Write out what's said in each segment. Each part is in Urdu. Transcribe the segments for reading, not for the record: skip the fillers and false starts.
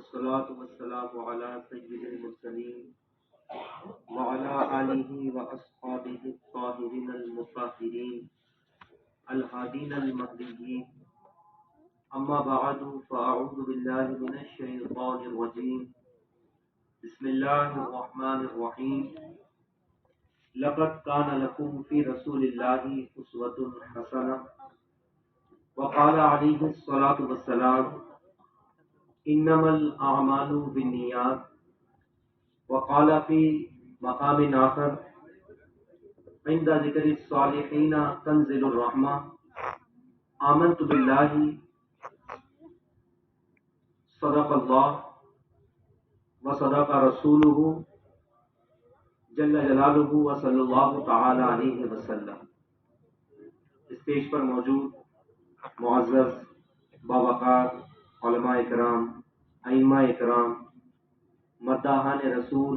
والصلاة والسلام على سيد المرسلين وعلى آله وأصحابه الطاهرين المطهرين الهادين المهديين. أما بعد فأعوذ بالله من الشيطان الرجيم. بسم الله الرحمن الرحيم. لقد كان لكم في رسول الله أسوة حسنة. وقال عليه الصلاة والسلام انما الاعمال بالنیات. وقال في مقام آخر عند ذکر الصالحین تنزل الرحمہ آمنت باللہ صدق اللہ وصدق رسولہ جل جلالہ وصلی اللہ تعالی علیہ وسلم. اسٹیج پر موجود معزز باوقار علماء اکرام، ائمہ اکرام، مداحان رسول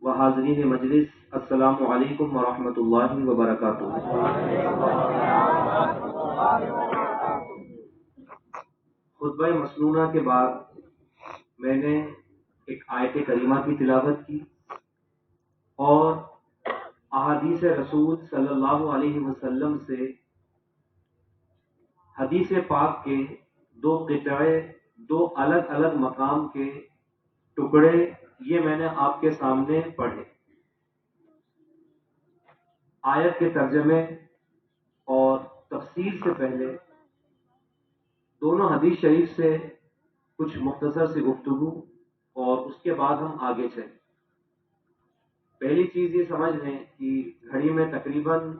و حاضرین مجلس، السلام علیکم ورحمۃ اللہ وبرکاتہ. خطبہ مسنونہ کے بعد میں نے ایک آیت کریمہ کی تلاوت کی اور احادیث رسول صلی اللہ علیہ وسلم سے حدیث پاک کے دو قطعے، دو الگ الگ مقام کے ٹکڑے، یہ میں نے آپ کے سامنے پڑھے. آیت کے ترجمے اور تفسیر سے پہلے دونوں حدیث شریف سے کچھ مختصر سی گفتگو اور اس کے بعد ہم آگے چلیں. پہلی چیز یہ سمجھ لیں کہ گھڑی میں تقریباً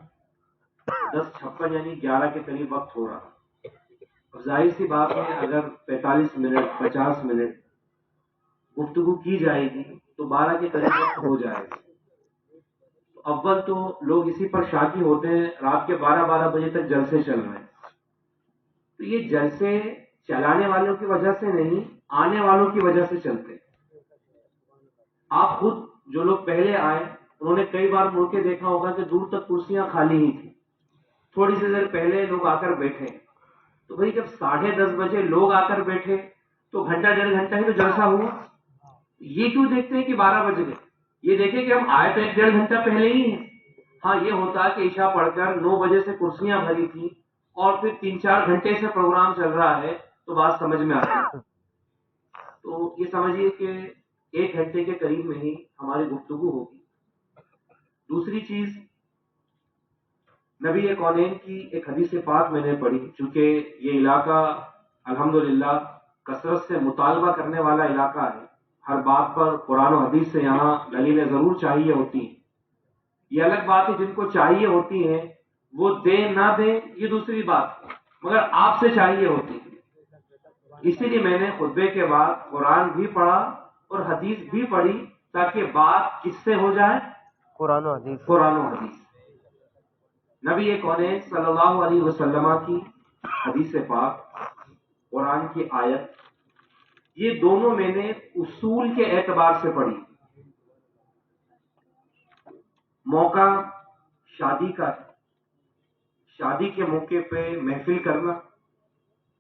10:56 یعنی 11 کے قریب وقت ہو رہا. اب ظاہر سی بات ہے اگر 45 منٹ 50 منٹ گفتگو کی جائے گی تو 12 کے قریب وقت ہو جائے گا. اول تو لوگ اسی پر شاکی ہوتے ہیں، رات کے 12 بجے تک جلسے چل رہے ہیں. تو یہ جلسے چلانے والوں کی وجہ سے نہیں، آنے والوں کی وجہ سے چلتے ہیں. آپ خود جو لوگ پہلے آئے انہوں نے کئی بار مڑ کے دیکھا ہوگا کہ دور تک کرسیاں خالی ہی تھیں، تھوڑی سی دیر پہلے لوگ آ کر بیٹھے. تو بھئی جب 10:30 بجے لوگ آ کر بیٹھے تو گھنٹہ 1.5 گھنٹہ ہی تو جلسہ ہوا. یہ کیوں دیکھتے ہیں کہ 12 بج گئے؟ یہ دیکھیں کہ ہم آئے تو 1.5 گھنٹہ پہلے ہی ہیں. ہاں یہ ہوتا کہ عشاء پڑھ کر 9 بجے سے کرسیاں بھری تھیں اور پھر 3-4 گھنٹے سے پروگرام چل رہا ہے تو بات سمجھ میں آتی ہے. تو یہ سمجھیے کہ 1 گھنٹے کے قریب میں ہی ہماری گفتگو ہوگی. دوسری چیز، نبی کونین کی ایک حدیث پاک میں نے پڑھی. چونکہ یہ علاقہ الحمدللہ کثرت سے مطالبہ کرنے والا علاقہ ہے، ہر بات پر قرآن و حدیث سے یہاں دلیلیں ضرور چاہیے ہوتی ہیں. یہ الگ بات ہے جن کو چاہیے ہوتی ہیں وہ دیں نہ دیں یہ دوسری بات ہے، مگر آپ سے چاہیے ہوتی ہے. اسی لیے میں نے خطبے کے بعد قرآن بھی پڑھا اور حدیث بھی پڑھی تاکہ بات کس سے ہو جائے؟ قرآن و حدیث. نبی کونین صلی اللہ علیہ وسلم کی حدیث پاک، قرآن کی آیت، یہ دونوں میں نے اصول کے اعتبار سے پڑھی. موقع شادی کا، شادی کے موقع پہ محفل کرنا،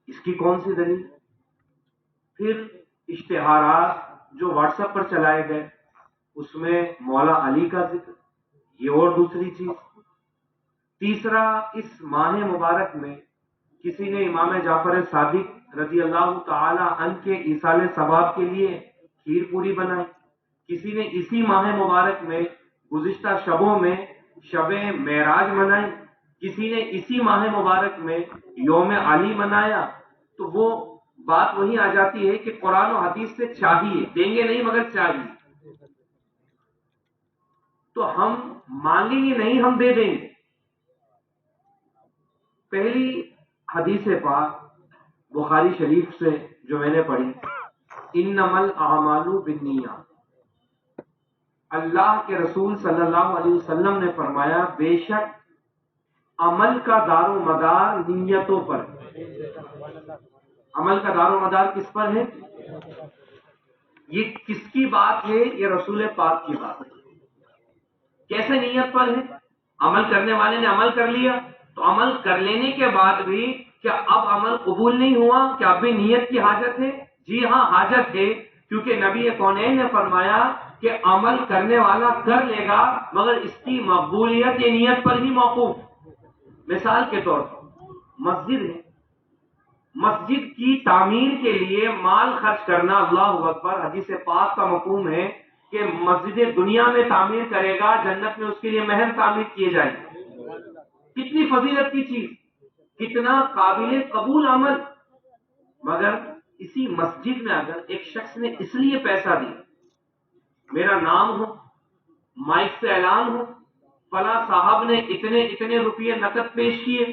اس کی کون سی دلیل؟ پھر اشتہارات جو واٹس ایپ پر چلائے گئے اس میں مولا علی کا ذکر، یہ اور دوسری چیز. تیسرا، اس ماہ مبارک میں کسی نے امام جعفر صادق رضی اللہ تعالی عنہ کے ایصال ثواب کے لیے کھیر پوری بنائی. کسی نے اسی ماہ مبارک میں گزشتہ شبوں میں شب معراج منائی. کسی نے اسی ماہ مبارک میں یوم علی منایا. تو وہ بات وہی آ جاتی ہے کہ قرآن و حدیث سے چاہیے، دیں گے نہیں مگر چاہیے. تو ہم مانگیں گے نہیں، ہم دے دیں گے. پہلی حدیث پاک بخاری شریف سے جو میں نے پڑھی، انما الاعمال بالنیات. اللہ کے رسول صلی اللہ علیہ وسلم نے فرمایا بے شک عمل کا دار و مدار نیتوں پر. عمل کا دار و مدار کس پر ہے؟ یہ کس کی بات ہے؟ یہ رسول پاک کی بات ہے. کیسے نیت پر ہے؟ عمل کرنے والے نے عمل کر لیا تو عمل کر لینے کے بعد بھی کیا اب عمل قبول نہیں ہوا؟ کیا اب بھی نیت کی حاجت ہے؟ جی ہاں حاجت ہے، کیونکہ نبی کونین نے فرمایا کہ عمل کرنے والا کر لے گا مگر اس کی مقبولیت یہ نیت پر ہی موقوف۔ مثال کے طور پر مسجد ہے، مسجد کی تعمیر کے لیے مال خرچ کرنا، اللہ اکبر، حدیث پاک کا مفہوم ہے کہ مسجد دنیا میں تعمیر کرے گا جنت میں اس کے لیے محل تعمیر کیے جائیں گے۔ کتنی فضیلت کی چیز، کتنا قابل قبول عمل، مگر اسی مسجد میں اگر ایک شخص نے اس لیے پیسہ دیا، میرا نام ہو، مائک سے اعلان ہو، فلاں صاحب نے اتنے اتنے روپئے نقد پیش کیے،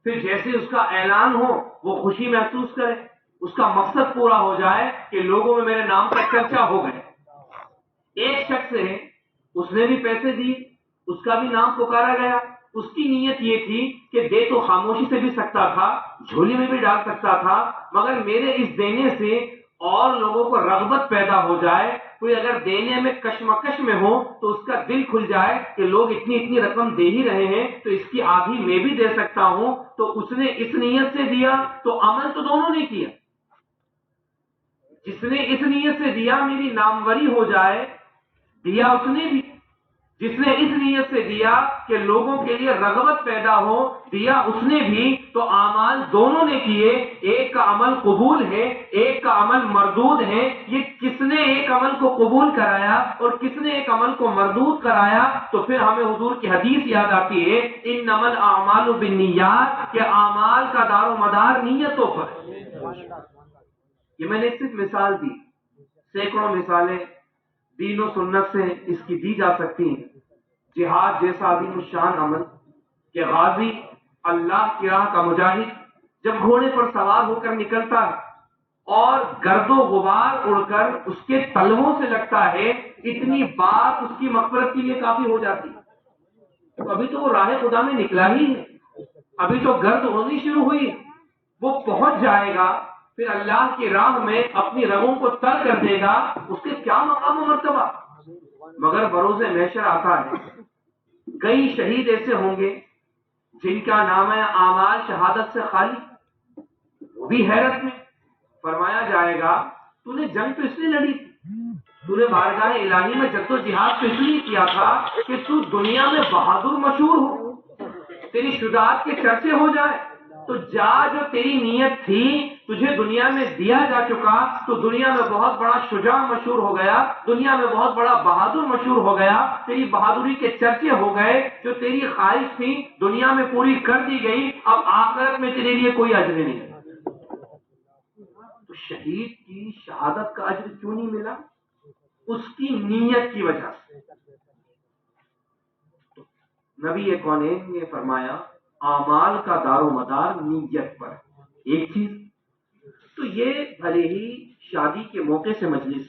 پھر جیسے اس کا اعلان ہو وہ خوشی محسوس کرے، اس کا مقصد پورا ہو جائے کہ لوگوں میں میرے نام کا چرچا ہو گئے۔ ایک شخص ہے، اس نے بھی پیسے دیے، اس کا بھی نام پکارا گیا، اس کی نیت یہ تھی کہ دے تو خاموشی سے بھی سکتا تھا، جھولی میں بھی ڈال سکتا تھا، مگر میرے اس دینے سے اور لوگوں کو رغبت پیدا ہو جائے، کوئی اگر دینے میں کشمکش میں ہو تو اس کا دل کھل جائے کہ لوگ اتنی اتنی رقم دے ہی رہے ہیں تو اس کی آدھی میں بھی دے سکتا ہوں، تو اس نے اس نیت سے دیا، تو عمل تو دونوں نے کیا۔ جس نے اس نیت سے دیا میری ناموری ہو جائے، دیا اس نے بھی، جس نے اس نیت سے دیا کہ لوگوں کے لیے رغبت پیدا ہو، دیا اس نے بھی، تو اعمال دونوں نے کیے، ایک کا عمل قبول ہے، ایک کا عمل مردود ہے۔ یہ کس نے ایک عمل کو قبول کرایا اور کس نے ایک عمل کو مردود کرایا؟ تو پھر ہمیں حضور کی حدیث یاد آتی ہے، انما الاعمال بالنیات، کہ اعمال کا دار و مدار نیتوں پر۔ یہ میں نے صرف مثال دی، سینکڑوں مثالیں دین و سنت سے اس کی دی جا سکتی ہیں۔ جہاد جیسا عظیم الشان عمل کہ غازی، اللہ کی راہ کا مجاہد، جب گھوڑے پر سوار ہو کر نکلتا ہے اور گرد و غبار اڑ کر اس کے تلووں سے لگتا ہے، اتنی بات اس کی مغفرت کے لیے کافی ہو جاتی ہے۔ تو ابھی تو وہ راہ خدا میں نکلا ہی ہے، ابھی تو گرد ہونی شروع ہوئی، وہ پہنچ جائے گا، پھر اللہ کی راہ میں اپنی رگوں کو تر کر دے گا، اس کے کیا مقام و مرتبہ۔ مگر بروز محشر آتا ہے، کئی شہید ایسے ہوں گے جن کا نام ہے اعمال شہادت سے خالی، وہ بھی حیرت میں۔ فرمایا جائے گا تو نے جنگ تو اس لیے لڑی تھی، تو نے بارگاہ الہی میں جد و جہاد تو اس لیے کیا تھا کہ تو دنیا میں بہادر مشہور ہو، تیری شجاعت کے چرچے ہو جائے، تو جا، جو تیری نیت تھی تجھے دنیا میں دیا جا چکا، تو دنیا میں بہت بڑا شجاع مشہور ہو گیا، دنیا میں بہت بڑا بہادر مشہور ہو گیا، تیری بہادری کے چرچے ہو گئے، جو تیری خواہش تھی دنیا میں پوری کر دی گئی، اب آخرت میں تیرے لیے کوئی اجر نہیں۔ تو شہید کی شہادت کا اجر کیوں نہیں ملا؟ اس کی نیت کی وجہ سے۔ نبی کونین نے فرمایا اعمال کا دار و مدار نیت پر۔ ایک چیز تو یہ بھلے ہی شادی کے موقع سے مجلس،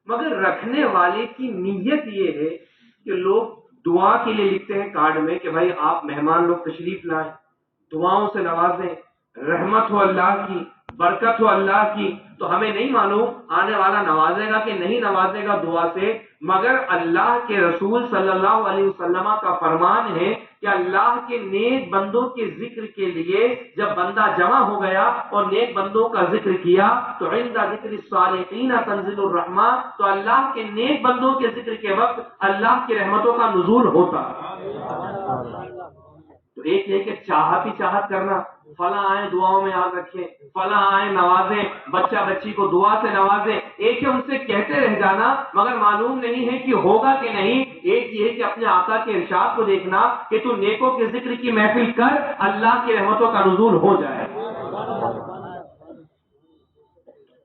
مگر رکھنے والے کی نیت یہ ہے کہ لوگ دعا کے لیے لکھتے ہیں کارڈ میں کہ بھائی آپ مہمان لوگ تشریف لائیں، دعاؤں سے نوازیں، رحمت ہو اللہ کی، برکت ہو اللہ کی۔ تو ہمیں نہیں معلوم آنے والا نوازے گا کہ نہیں نوازے گا دعا سے، مگر اللہ کے رسول صلی اللہ علیہ وسلم کا فرمان ہے کہ اللہ کے نیک بندوں کے ذکر کے لیے جب بندہ جمع ہو گیا اور نیک بندوں کا ذکر کیا تو عند ذکر الصالحین تنزل الرحمہ، تو اللہ کے نیک بندوں کے ذکر کے وقت اللہ کی رحمتوں کا نزول ہوتا۔ تو ایک ہے کہ چاہت ہی چاہت کرنا، فلاں آئے دعاؤں میں یاد رکھیں، فلاں آئے نوازیں، بچہ بچی کو دعا سے نوازیں، ایک ہے ان سے کہتے رہ جانا مگر معلوم نہیں ہے کہ ہوگا کہ نہیں۔ ایک یہ ہے کہ اپنے آقا کے ارشاد کو دیکھنا کہ تو نیکوں کے ذکر کی محفل کر، اللہ کی رحمتوں کا نزول ہو جائے۔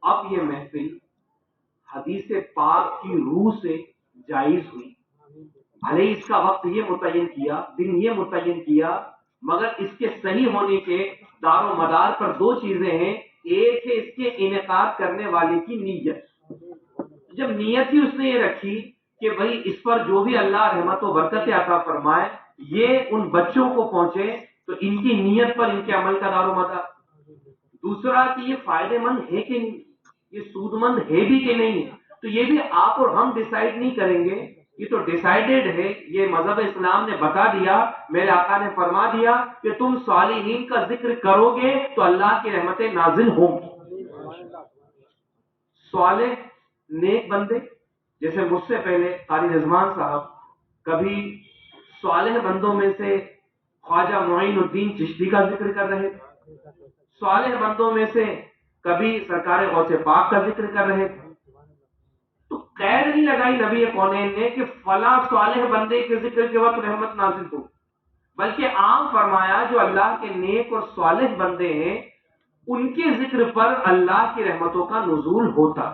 اب یہ محفل حدیث پاک کی روح سے جائز ہوئی، بھلے اس کا وقت یہ متعین کیا، دن یہ متعین کیا، مگر اس کے صحیح ہونے کے دار و مدار پر دو چیزیں ہیں۔ ایک ہے اس کے انعقاد کرنے والے کی نیت، جب نیت ہی اس نے یہ رکھی کہ بھائی اس پر جو بھی اللہ رحمت و برکت عطا فرمائے یہ ان بچوں کو پہنچے، تو ان کی نیت پر ان کے عمل کا دار و مدار۔ دوسرا کہ یہ فائدے مند ہے کہ نہیں، یہ سود مند ہے بھی کہ نہیں، تو یہ بھی آپ اور ہم ڈیسائیڈ نہیں کریں گے، یہ تو ڈیسائیڈڈ ہے، یہ مذہب اسلام نے بتا دیا، میرے آقا نے فرما دیا کہ تم صالحین کا ذکر کرو گے تو اللہ کی رحمتیں نازل ہوں گی۔ صالح نیک بندے، جیسے مجھ سے پہلے قاری رضوان صاحب کبھی صالح بندوں میں سے خواجہ معین الدین چشتی کا ذکر کر رہے تھے، صالح بندوں میں سے کبھی سرکار غوث پاک کا ذکر کر رہے تھے. تو قید نہیں لگائی نبی کونین نے کہ فلاں صالح بندے کے ذکر کے وقت رحمت نازل ہو، بلکہ عام فرمایا جو اللہ کے نیک اور صالح بندے ہیں ان کے ذکر پر اللہ کی رحمتوں کا نزول ہوتا.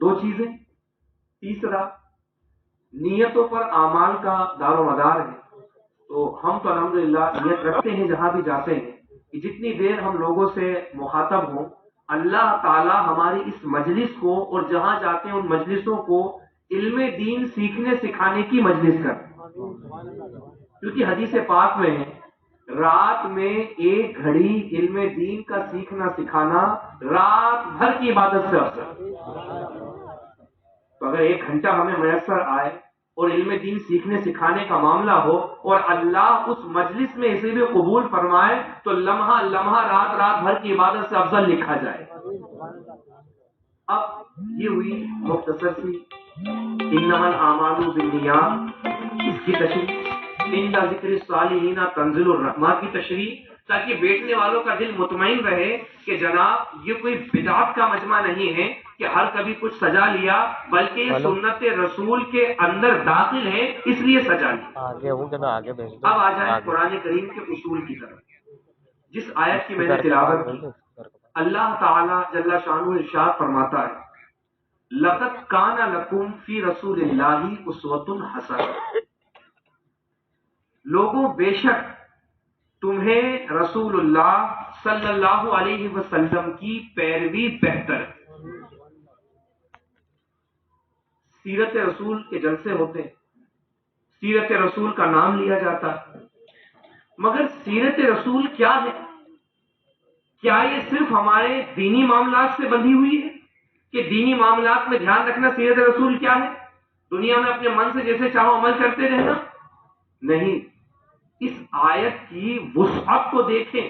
دو چیزیں. تیسرا، نیتوں پر اعمال کا دار و مدار ہے. تو ہم تو الحمدللہ نیت رکھتے ہیں جہاں بھی جاتے ہیں کہ جتنی دیر ہم لوگوں سے مخاطب ہوں اللہ تعالی ہماری اس مجلس کو اور جہاں جاتے ہیں ان مجلسوں کو علم دین سیکھنے سکھانے کی مجلس کر، کیونکہ حدیث پاک میں ہے رات میں ایک گھڑی علم دین کا سیکھنا سکھانا رات بھر کی عبادت سے افضل. تو اگر ایک گھنٹہ ہمیں میسر آئے اور علم دین سیکھنے سکھانے کا معاملہ ہو اور اللہ اس مجلس میں اسے بھی قبول فرمائے تو لمحہ لمحہ رات بھر کی عبادت سے افضل لکھا جائے. اب یہ ہوئی مختصر سی انما الاعمال بالنیات اس کی تشریح، عند ذکر الصالحین تنزل الرحمہ کی تشریح، تاکہ بیٹھنے والوں کا دل مطمئن رہے کہ جناب یہ کوئی بدعت کا مجمع نہیں ہے کہ ہر کبھی کچھ سجا لیا، بلکہ یہ سنت رسول کے اندر داخل ہے اس لیے سجا لیا. اب آ جائیں قرآن کریم کے اصول کی طرف. جس آیت کی میں نے تلاوت کی اللہ تعالی جل شانہ ارشاد فرماتا ہے لقد کان لکم فی رسول اللہ اسوۃ حسنہ، لوگوں بے شک تمہیں رسول اللہ صلی اللہ علیہ وسلم کی پیروی بہتر. سیرت رسول کے جلسے ہوتے ہیں، سیرت رسول کا نام لیا جاتا ہے، مگر سیرت رسول کیا ہے؟ کیا یہ صرف ہمارے دینی معاملات سے بندھی ہوئی ہے کہ دینی معاملات میں دھیان رکھنا سیرت رسول کیا ہے، دنیا میں اپنے من سے جیسے چاہو عمل کرتے رہنا؟ نہیں. اس آیت کی وسعت کو دیکھیں،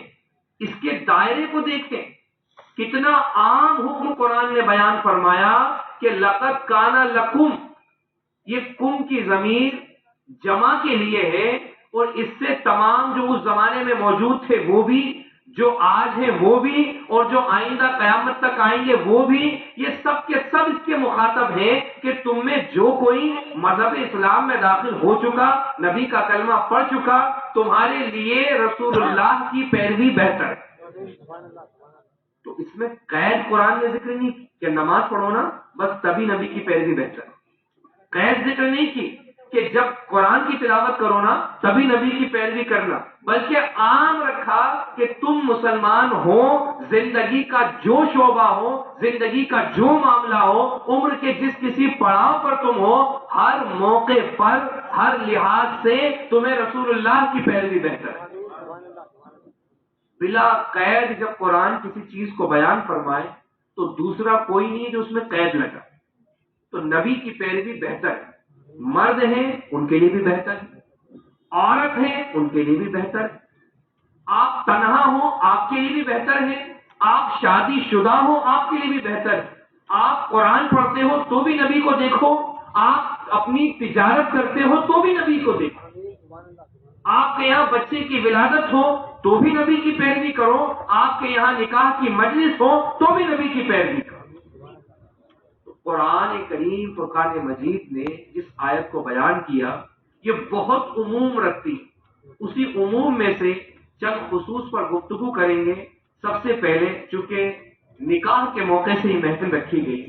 اس کے دائرے کو دیکھیں، کتنا عام حکم قرآن نے بیان فرمایا کہ لقد کان لکم، یہ کم کی ضمیر جمع کے لیے ہے اور اس سے تمام جو اس زمانے میں موجود تھے وہ بھی، جو آج ہیں وہ بھی، اور جو آئندہ قیامت تک آئیں گے وہ بھی، یہ سب کے سب اس کے مخاطب ہیں کہ تم میں جو کوئی مذہب اسلام میں داخل ہو چکا، نبی کا کلمہ پڑھ چکا، تمہارے لیے رسول اللہ کی پیروی بہتر. تو اس میں قید قرآن نے ذکر نہیں کی کہ نماز پڑھو نا بس تبھی نبی کی پیروی بہتر. قید ذکر نہیں کی کہ جب قرآن کی تلاوت کرو نا تبھی نبی کی پیروی کرنا، بلکہ عام رکھا کہ تم مسلمان ہو، زندگی کا جو شعبہ ہو، زندگی کا جو معاملہ ہو، عمر کے جس کسی پڑاؤ پر تم ہو، ہر موقع پر ہر لحاظ سے تمہیں رسول اللہ کی پیروی بہتر. بلا قید جب قرآن کسی چیز کو بیان فرمائے تو دوسرا کوئی نہیں جو اس میں قید لگا. تو نبی کی پیروی بہتر ہے. مرد ہیں ان کے لیے بھی بہتر ہے، عورت ہیں ان کے لیے بھی بہتر ہے، آپ تنہا ہو آپ کے لیے بھی بہتر ہے، آپ شادی شدہ ہو آپ کے لیے بھی بہتر ہے، آپ قرآن پڑھتے ہو تو بھی نبی کو دیکھو، آپ اپنی تجارت کرتے ہو تو بھی نبی کو دیکھو، آپ کے یہاں بچے کی ولادت ہو تو بھی نبی کی پیروی کرو، آپ کے یہاں نکاح کی مجلس ہو تو بھی نبی کی پیروی کرو. قرآن کریم فرقان مجید نے جس آیت کو بیان کیا یہ بہت عموم رکھتی، اسی عموم میں سے چند خصوص پر گفتگو کریں گے. سب سے پہلے چونکہ نکاح کے موقع سے ہی محفل رکھی گئی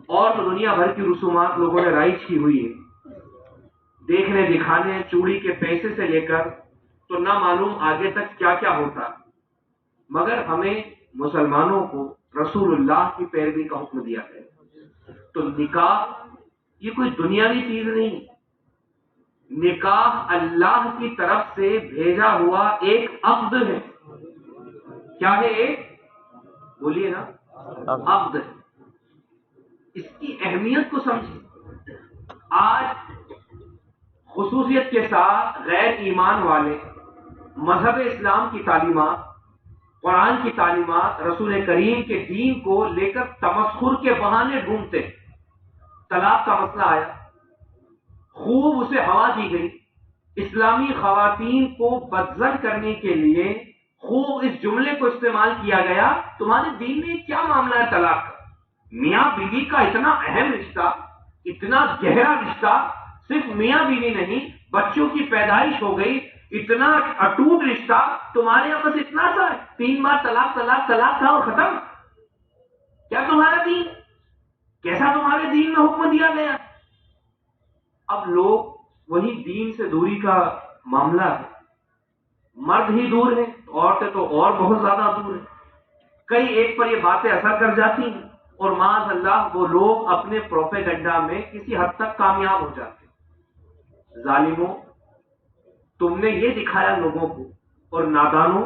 اور تو دنیا بھر کی رسومات لوگوں نے رائج کی ہوئی ہے، دیکھنے دکھانے چوڑی کے پیسے سے لے کر تو نہ معلوم آگے تک کیا کیا ہوتا، مگر ہمیں مسلمانوں کو رسول اللہ کی پیروی کا حکم دیا ہے. تو نکاح یہ کوئی دنیاوی چیز نہیں، نکاح اللہ کی طرف سے بھیجا ہوا ایک عقد ہے. کیا ہے؟ ایک بولیے نا، عقد. اس کی اہمیت کو سمجھیں. آج خصوصیت کے ساتھ غیر ایمان والے مذہب اسلام کی تعلیمات قرآن کی تعلیمات، رسول کریم کے دین کو لے کر تمسخر کے بہانے ڈھونڈتے. طلاق کا مسئلہ آیا، خوب اسے ہوا دی گئی. اسلامی خواتین کو بدزن کرنے کے لیے خوب اس جملے کو استعمال کیا گیا، تمہارے دین میں کیا معاملہ ہے طلاق کا؟ میاں بیوی کا اتنا اہم رشتہ، اتنا گہرا رشتہ، صرف میاں بیوی نہیں، بچوں کی پیدائش ہو گئی، اتنا اٹوٹ رشتہ، تمہارے یہاں بس اتنا سا ہے، 3 بار طلاق طلاق طلاق تھا اور ختم. کیا تمہارا دین؟ کیسا تمہارے دین میں حکم دیا گیا؟ اب لوگ وہی دین سے دوری کا معاملہ ہے. مرد ہی دور ہے، عورتیں تو اور بہت زیادہ دور ہیں. کئی ایک پر یہ باتیں اثر کر جاتی ہیں اور معاذ اللہ وہ لوگ اپنے پروپیگنڈا میں کسی حد تک کامیاب ہو جاتے ہیں. ظالموں، تم نے یہ دکھایا لوگوں کو، اور نادانوں،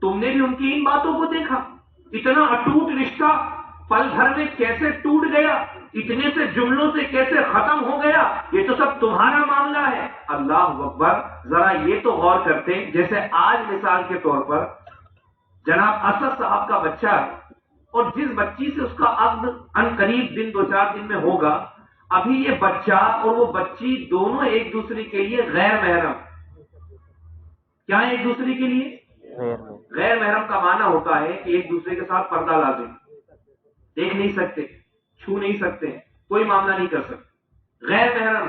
تم نے بھی ان کی ان باتوں کو دیکھا. اتنا اٹوٹ رشتہ پل بھر میں کیسے ٹوٹ گیا، اتنے سے جملوں سے کیسے ختم ہو گیا، یہ تو سب تمہارا معاملہ ہے. اللہ اکبر. ذرا یہ تو غور کرتے، جیسے آج مثال کے طور پر جناب اسد صاحب کا بچہ ہے، اور جس بچی سے اس کا عقد ان قریب 2-4 دن میں ہوگا، ابھی یہ بچہ اور وہ بچی دونوں ایک دوسرے کے لیے غیر محرم. کیا ہے ایک دوسرے کے لیے؟ غیر محرم کا معنی ہوتا ہے کہ ایک دوسرے کے ساتھ پردہ لازم، دیکھ نہیں سکتے، چھو نہیں سکتے، کوئی معاملہ نہیں کر سکتے. غیر محرم.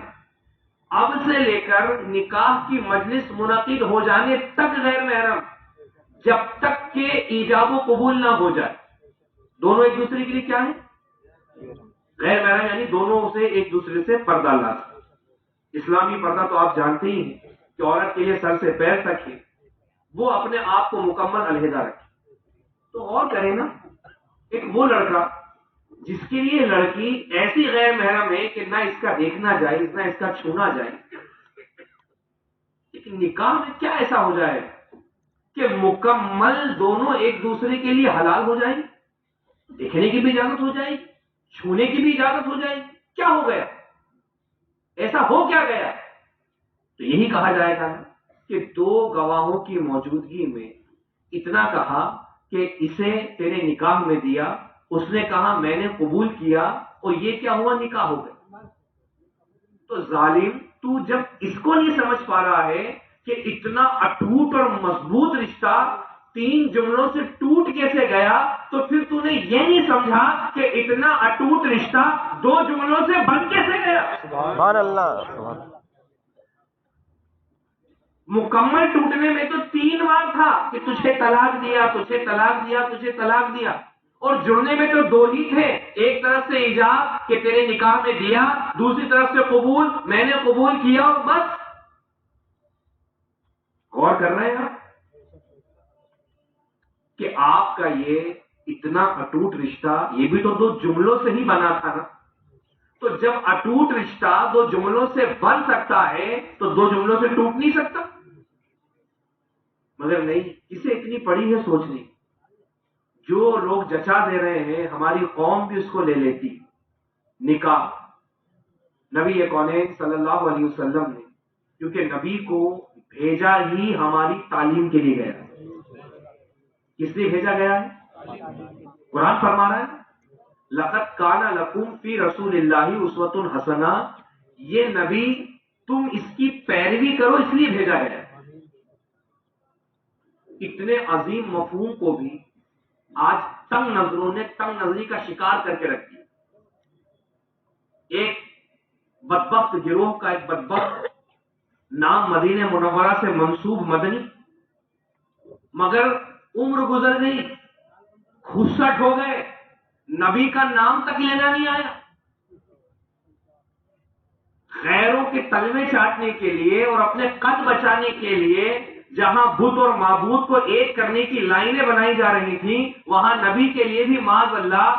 اب سے لے کر نکاح کی مجلس منعقد ہو جانے تک غیر محرم، جب تک کہ ایجاب و قبول نہ ہو جائے. دونوں ایک دوسرے کے لیے کیا ہے؟ غیر محرم، یعنی دونوں سے ایک دوسرے سے پردہ لازم. اسلامی پردہ تو آپ جانتے ہی ہیں کہ عورت کے لیے سر سے پیر تک ہے، وہ اپنے آپ کو مکمل علیحدہ رکھے. تو غور کریں نا، ایک وہ لڑکا جس کے لیے لڑکی ایسی غیر محرم ہے کہ نہ اس کا دیکھنا جائز نہ اس کا چھونا جائز، لیکن نکاح میں کیا ایسا ہو جائے کہ مکمل دونوں ایک دوسرے کے لیے حلال ہو جائیں، دیکھنے کی بھی اجازت ہو جائے، چھونے کی بھی اجازت ہو جائے. کیا ہو گیا؟ ایسا ہو کیا گیا؟ تو یہی کہا جائے گا کہ 2 گواہوں کی موجودگی میں اتنا کہا کہ اسے تیرے نکاح میں دیا، اس نے کہا میں نے قبول کیا، اور یہ کیا ہوا؟ نکاح ہو گیا. تو ظالم، تو جب اس کو نہیں سمجھ پا رہا ہے کہ اتنا اٹوٹ اور مضبوط رشتہ 3 جملوں سے ٹوٹ کیسے گیا، تو پھر تو نے یہ نہیں سمجھا کہ اتنا اٹوٹ رشتہ 2 جملوں سے بن کیسے گیا. سبحان اللہ. مکمل ٹوٹنے میں تو 3 بار تھا کہ تجھے طلاق دیا، تجھے طلاق دیا، تجھے طلاق دیا، اور جڑنے میں تو 2 ہی تھے. ایک طرف سے ایجاب کہ تیرے نکاح میں دیا، دوسری طرف سے قبول، میں نے قبول کیا، اور بس. غور کر رہے ہیں کہ آپ کا یہ اتنا اٹوٹ رشتہ یہ بھی تو 2 جملوں سے ہی بنا تھا نا. تو جب اٹوٹ رشتہ 2 جملوں سے بن سکتا ہے تو 2 جملوں سے ٹوٹ نہیں سکتا. مگر نہیں، اسے اتنی پڑی ہے سوچنی. جو لوگ جچا دے رہے ہیں، ہماری قوم بھی اس کو لے لیتی. نکاح نبی کونین صلی اللہ علیہ وسلم نے، کیونکہ نبی کو بھیجا ہی ہماری تعلیم کے لیے گیا. کس لیے بھیجا گیا ہے؟ قرآن فرما رہا ہے لقد کان لکم فی رسول اللہ اسوۃ حسنہ. یہ نبی تم اس کی پیروی کرو، اس لیے بھیجا گیا ہے. اتنے عظیم مفہوم کو بھی آج تنگ نظروں نے تنگ نظری کا شکار کر کے رکھ دیا. ایک بدبخت گروہ کا ایک بدبخت نام مدینہ منورہ سے منسوب مدنی، مگر عمر گزر گئی، کھسٹ ہو گئے، نبی کا نام تک لینا نہیں آیا. غیروں کے تلوے چاٹنے کے لیے اور اپنے قد بچانے کے لیے جہاں بت اور معبود کو ایک کرنے کی لائنیں بنائی جا رہی تھیں، وہاں نبی کے لیے بھی معاذ اللہ،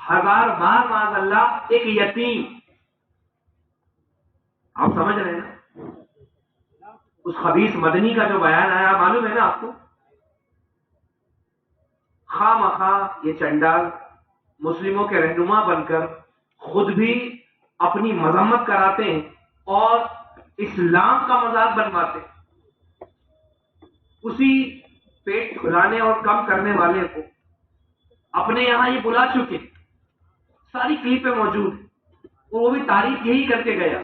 1000 بار معاذ اللہ، ایک یتیم. آپ سمجھ رہے ہیں نا اس خبیث مدنی کا جو بیان آیا؟ معلوم ہے نا آپ کو. خواہ مخواہ یہ چنڈال مسلموں کے رہنما بن کر خود بھی اپنی مذمت کراتے ہیں اور اسلام کا مذاق بنواتے ہیں. اسی پیٹ کھلانے اور کم کرنے والے کو اپنے یہاں یہ بلا چکے، ساری کلپیں موجود ہیں، اور وہ بھی تعریف یہی کر کے گیا